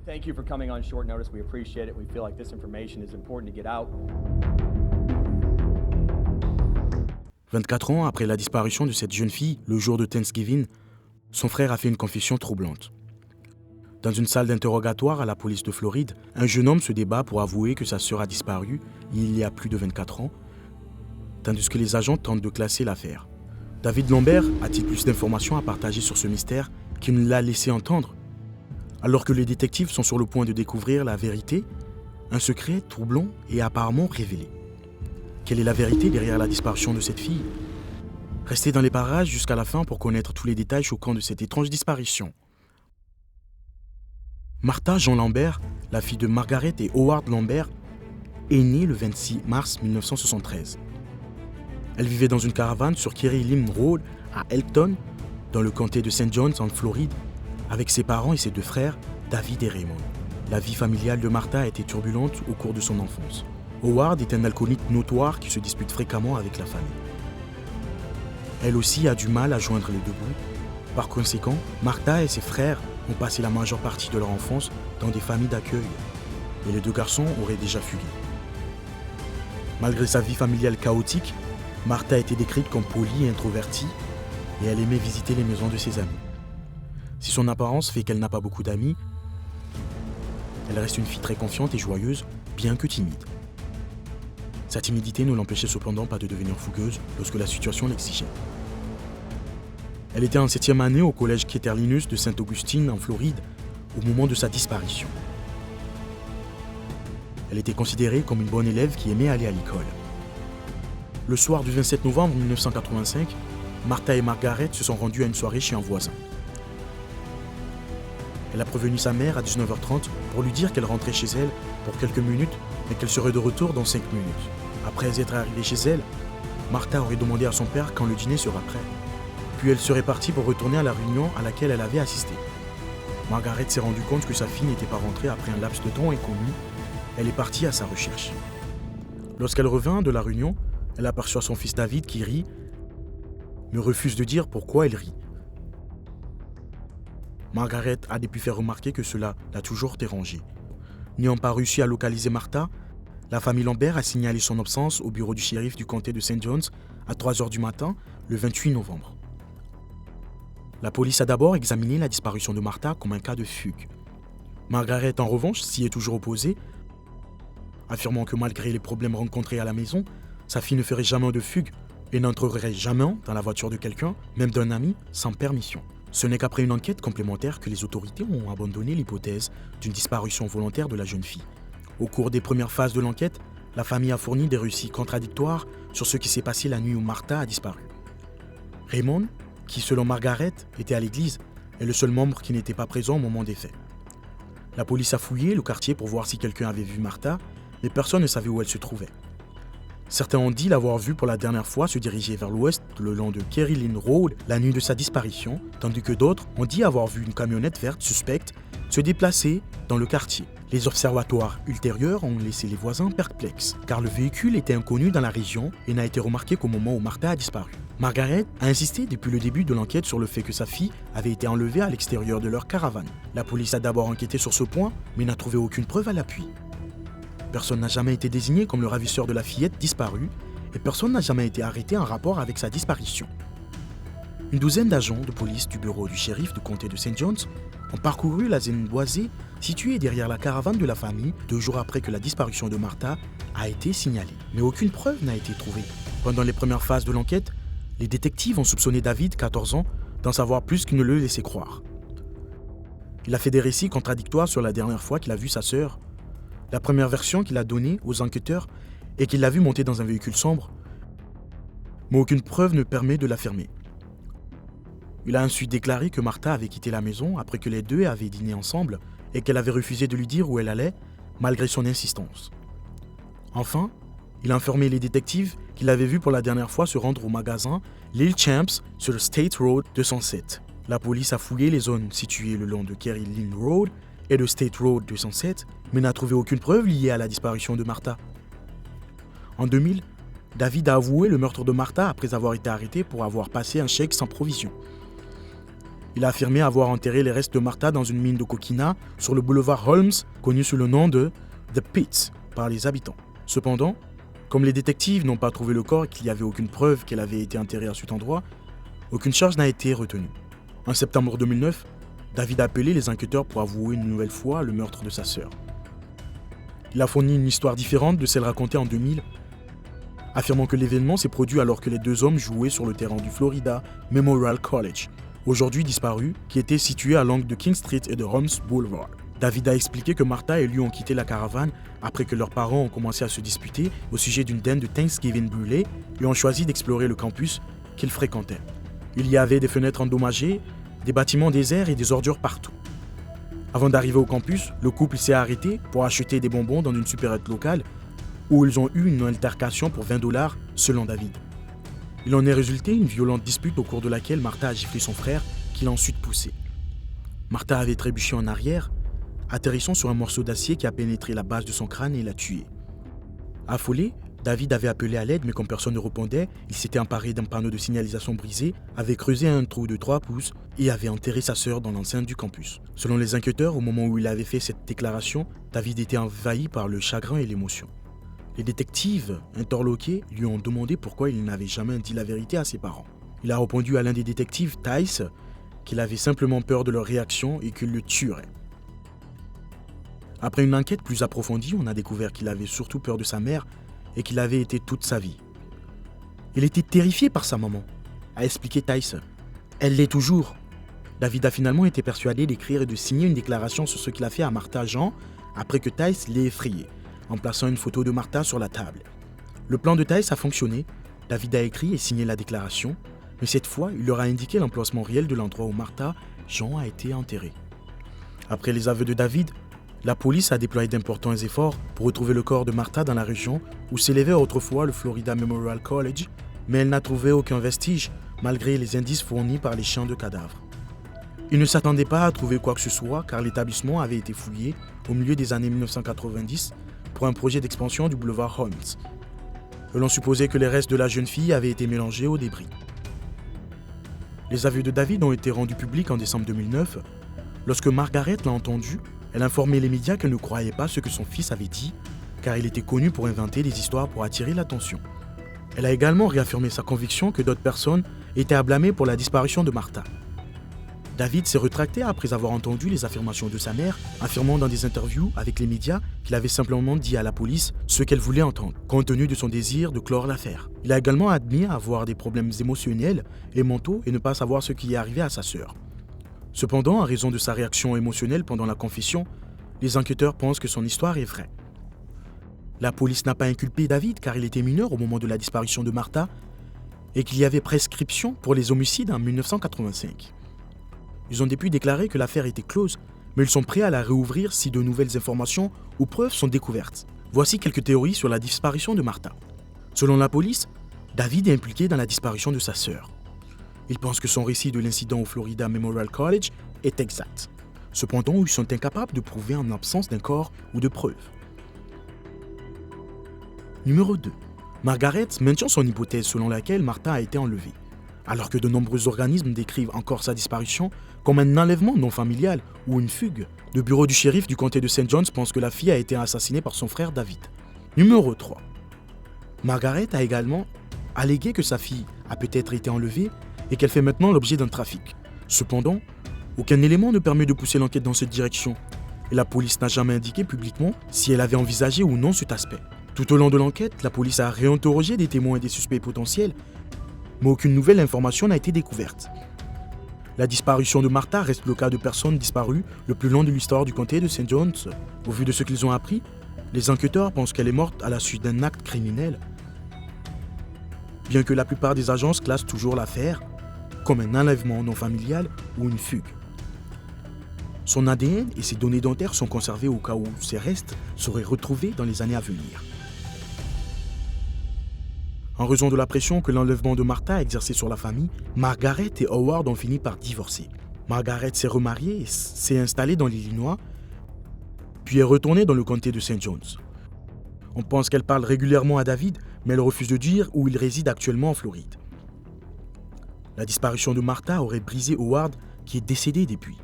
Thank you for coming on short notice. We appreciate it. We feel like this information is important to get out. 24 ans après la disparition de cette jeune fille, le jour de Thanksgiving, son frère a fait une confession troublante. Dans une salle d'interrogatoire à la police de Floride, un jeune homme se débat pour avouer que sa sœur a disparu il y a plus de 24 ans, tandis que les agents tentent de classer l'affaire. David Lambert a-t-il plus d'informations à partager sur ce mystère qu'il ne l'a laissé entendre? Alors que les détectives sont sur le point de découvrir la vérité, un secret troublant est apparemment révélé. Quelle est la vérité derrière la disparition de cette fille? Restez dans les parages jusqu'à la fin pour connaître tous les détails choquants de cette étrange disparition. Martha Jean Lambert, la fille de Margaret et Howard Lambert, est née le 26 mars 1973. Elle vivait dans une caravane sur Kerry Lynn Road à Elkton, dans le comté de St. John's en Floride, avec ses parents et ses deux frères, David et Raymond. La vie familiale de Martha a été turbulente au cours de son enfance. Howard est un alcoolique notoire qui se dispute fréquemment avec la famille. Elle aussi a du mal à joindre les deux bouts. Par conséquent, Martha et ses frères ont passé la majeure partie de leur enfance dans des familles d'accueil, et les deux garçons auraient déjà fugué. Malgré sa vie familiale chaotique, Martha était décrite comme polie et introvertie, et elle aimait visiter les maisons de ses amis. Si son apparence fait qu'elle n'a pas beaucoup d'amis, elle reste une fille très confiante et joyeuse, bien que timide. Sa timidité ne l'empêchait cependant pas de devenir fougueuse lorsque la situation l'exigeait. Elle était en 7e année au collège Keterlinus de Saint-Augustine en Floride au moment de sa disparition. Elle était considérée comme une bonne élève qui aimait aller à l'école. Le soir du 27 novembre 1985, Martha et Margaret se sont rendues à une soirée chez un voisin. Elle a prévenu sa mère à 19h30 pour lui dire qu'elle rentrait chez elle pour quelques minutes mais qu'elle serait de retour dans 5 minutes. Après être arrivée chez elle, Martha aurait demandé à son père quand le dîner sera prêt. Puis elle serait partie pour retourner à la réunion à laquelle elle avait assisté. Margaret s'est rendue compte que sa fille n'était pas rentrée après un laps de temps inconnu. Elle est partie à sa recherche. Lorsqu'elle revint de la réunion, elle aperçut son fils David qui rit, mais refuse de dire pourquoi il rit. Margaret a pu faire remarquer que cela l'a toujours dérangée. N'ayant pas réussi à localiser Martha, la famille Lambert a signalé son absence au bureau du shérif du comté de St. John's à 3h du matin, le 28 novembre. La police a d'abord examiné la disparition de Martha comme un cas de fugue. Margaret, en revanche, s'y est toujours opposée, affirmant que malgré les problèmes rencontrés à la maison, sa fille ne ferait jamais de fugue et n'entrerait jamais dans la voiture de quelqu'un, même d'un ami, sans permission. Ce n'est qu'après une enquête complémentaire que les autorités ont abandonné l'hypothèse d'une disparition volontaire de la jeune fille. Au cours des premières phases de l'enquête, la famille a fourni des récits contradictoires sur ce qui s'est passé la nuit où Martha a disparu. Raymond, qui selon Margaret était à l'église, est le seul membre qui n'était pas présent au moment des faits. La police a fouillé le quartier pour voir si quelqu'un avait vu Martha, mais personne ne savait où elle se trouvait. Certains ont dit l'avoir vue pour la dernière fois se diriger vers l'ouest le long de Kerry Lynn Road la nuit de sa disparition, tandis que d'autres ont dit avoir vu une camionnette verte suspecte se déplacer dans le quartier. Les observatoires ultérieurs ont laissé les voisins perplexes, car le véhicule était inconnu dans la région et n'a été remarqué qu'au moment où Martha a disparu. Margaret a insisté depuis le début de l'enquête sur le fait que sa fille avait été enlevée à l'extérieur de leur caravane. La police a d'abord enquêté sur ce point, mais n'a trouvé aucune preuve à l'appui. Personne n'a jamais été désigné comme le ravisseur de la fillette disparue et personne n'a jamais été arrêté en rapport avec sa disparition. Une douzaine d'agents de police du bureau du shérif du comté de St. John's ont parcouru la zone boisée située derrière la caravane de la famille 2 jours après que la disparition de Martha a été signalée. Mais aucune preuve n'a été trouvée. Pendant les premières phases de l'enquête, les détectives ont soupçonné David, 14 ans, d'en savoir plus qu'il ne le laissait croire. Il a fait des récits contradictoires sur la dernière fois qu'il a vu sa sœur. La première version qu'il a donnée aux enquêteurs est qu'il l'a vue monter dans un véhicule sombre, mais aucune preuve ne permet de l'affirmer. Il a ensuite déclaré que Martha avait quitté la maison après que les deux avaient dîné ensemble et qu'elle avait refusé de lui dire où elle allait, malgré son insistance. Enfin, il a informé les détectives qu'il avait vu pour la dernière fois se rendre au magasin Lil Champs sur le State Road 207. La police a fouillé les zones situées le long de Kerry Lynn Road et de State Road 207, mais n'a trouvé aucune preuve liée à la disparition de Martha. En 2000, David a avoué le meurtre de Martha après avoir été arrêté pour avoir passé un chèque sans provision. Il a affirmé avoir enterré les restes de Martha dans une mine de coquina sur le boulevard Holmes, connu sous le nom de The Pits par les habitants. Cependant, comme les détectives n'ont pas trouvé le corps et qu'il n'y avait aucune preuve qu'elle avait été enterrée à cet endroit, aucune charge n'a été retenue. En septembre 2009, David a appelé les enquêteurs pour avouer une nouvelle fois le meurtre de sa sœur. Il a fourni une histoire différente de celle racontée en 2000, affirmant que l'événement s'est produit alors que les deux hommes jouaient sur le terrain du Florida Memorial College, aujourd'hui disparu, qui était situé à l'angle de King Street et de Holmes Boulevard. David a expliqué que Martha et lui ont quitté la caravane après que leurs parents ont commencé à se disputer au sujet d'une dinde de Thanksgiving brûlée et ont choisi d'explorer le campus qu'ils fréquentaient. Il y avait des fenêtres endommagées, des bâtiments déserts et des ordures partout. Avant d'arriver au campus, le couple s'est arrêté pour acheter des bonbons dans une supérette locale où ils ont eu une altercation pour $20 selon David. Il en est résulté une violente dispute au cours de laquelle Martha a giflé son frère qui l'a ensuite poussé. Martha avait trébuché en arrière, atterrissant sur un morceau d'acier qui a pénétré la base de son crâne et l'a tué. Affolé, David avait appelé à l'aide mais comme personne ne répondait, il s'était emparé d'un panneau de signalisation brisé, avait creusé un trou de 3 pouces et avait enterré sa sœur dans l'enceinte du campus. Selon les enquêteurs, au moment où il avait fait cette déclaration, David était envahi par le chagrin et l'émotion. Les détectives, interloqués, lui ont demandé pourquoi il n'avait jamais dit la vérité à ses parents. Il a répondu à l'un des détectives, Tice, qu'il avait simplement peur de leur réaction et qu'il le tuerait. Après une enquête plus approfondie, on a découvert qu'il avait surtout peur de sa mère et qu'il avait été toute sa vie. Il était terrifié par sa maman, a expliqué Tice. Elle l'est toujours. David a finalement été persuadé d'écrire et de signer une déclaration sur ce qu'il a fait à Martha Jean après que Tice l'ait effrayé, en plaçant une photo de Martha sur la table. Le plan de Tice a fonctionné, David a écrit et signé la déclaration, mais cette fois, il leur a indiqué l'emplacement réel de l'endroit où Martha Jean a été enterrée. Après les aveux de David, la police a déployé d'importants efforts pour retrouver le corps de Martha dans la région où s'élevait autrefois le Florida Memorial College, mais elle n'a trouvé aucun vestige malgré les indices fournis par les chiens de cadavres. Ils ne s'attendaient pas à trouver quoi que ce soit car l'établissement avait été fouillé au milieu des années 1990 pour un projet d'expansion du boulevard Holmes. Et l'on supposait que les restes de la jeune fille avaient été mélangés aux débris. Les aveux de David ont été rendus publics en décembre 2009. Lorsque Margaret l'a entendu, elle a informé les médias qu'elle ne croyait pas ce que son fils avait dit, car il était connu pour inventer des histoires pour attirer l'attention. Elle a également réaffirmé sa conviction que d'autres personnes étaient à blâmer pour la disparition de Martha. David s'est rétracté après avoir entendu les affirmations de sa mère, affirmant dans des interviews avec les médias qu'il avait simplement dit à la police ce qu'elle voulait entendre, compte tenu de son désir de clore l'affaire. Il a également admis avoir des problèmes émotionnels et mentaux et ne pas savoir ce qui est arrivé à sa sœur. Cependant, en raison de sa réaction émotionnelle pendant la confession, les enquêteurs pensent que son histoire est vraie. La police n'a pas inculpé David car il était mineur au moment de la disparition de Martha et qu'il y avait prescription pour les homicides en 1985. Ils ont depuis déclaré que l'affaire était close, mais ils sont prêts à la réouvrir si de nouvelles informations ou preuves sont découvertes. Voici quelques théories sur la disparition de Martha. Selon la police, David est impliqué dans la disparition de sa sœur. Ils pensent que son récit de l'incident au Florida Memorial College est exact. Cependant, ils sont incapables de prouver en absence d'un corps ou de preuves. Numéro 2. Margaret maintient son hypothèse selon laquelle Martha a été enlevée, alors que de nombreux organismes décrivent encore sa disparition comme un enlèvement non familial ou une fugue. Le bureau du shérif du comté de St. John's pense que la fille a été assassinée par son frère David. Numéro 3. Margaret a également allégué que sa fille a peut-être été enlevée et qu'elle fait maintenant l'objet d'un trafic. Cependant, aucun élément ne permet de pousser l'enquête dans cette direction, et la police n'a jamais indiqué publiquement si elle avait envisagé ou non cet aspect. Tout au long de l'enquête, la police a réinterrogé des témoins et des suspects potentiels, mais aucune nouvelle information n'a été découverte. La disparition de Martha reste le cas de personnes disparues le plus long de l'histoire du comté de St. John's. Au vu de ce qu'ils ont appris, les enquêteurs pensent qu'elle est morte à la suite d'un acte criminel, bien que la plupart des agences classent toujours l'affaire comme un enlèvement non familial ou une fugue. Son ADN et ses données dentaires sont conservés au cas où ses restes seraient retrouvés dans les années à venir. En raison de la pression que l'enlèvement de Martha a exercée sur la famille, Margaret et Howard ont fini par divorcer. Margaret s'est remariée et s'est installée dans l'Illinois, puis est retournée dans le comté de St. John's. On pense qu'elle parle régulièrement à David, mais elle refuse de dire où il réside actuellement en Floride. La disparition de Martha aurait brisé Howard qui est décédée depuis.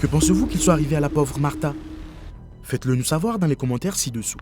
Que pensez-vous qu'il soit arrivé à la pauvre Martha? Faites-le nous savoir dans les commentaires ci-dessous.